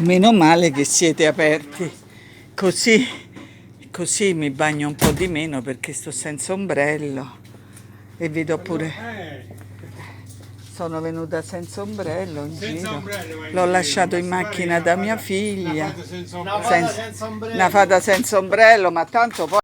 Meno male che siete aperti, così mi bagno un po' di meno perché sto senza ombrello e vi do pure... Sono venuta senza ombrello in giro, l'ho lasciato in macchina da mia figlia, una fata senza ombrello, ma tanto poi...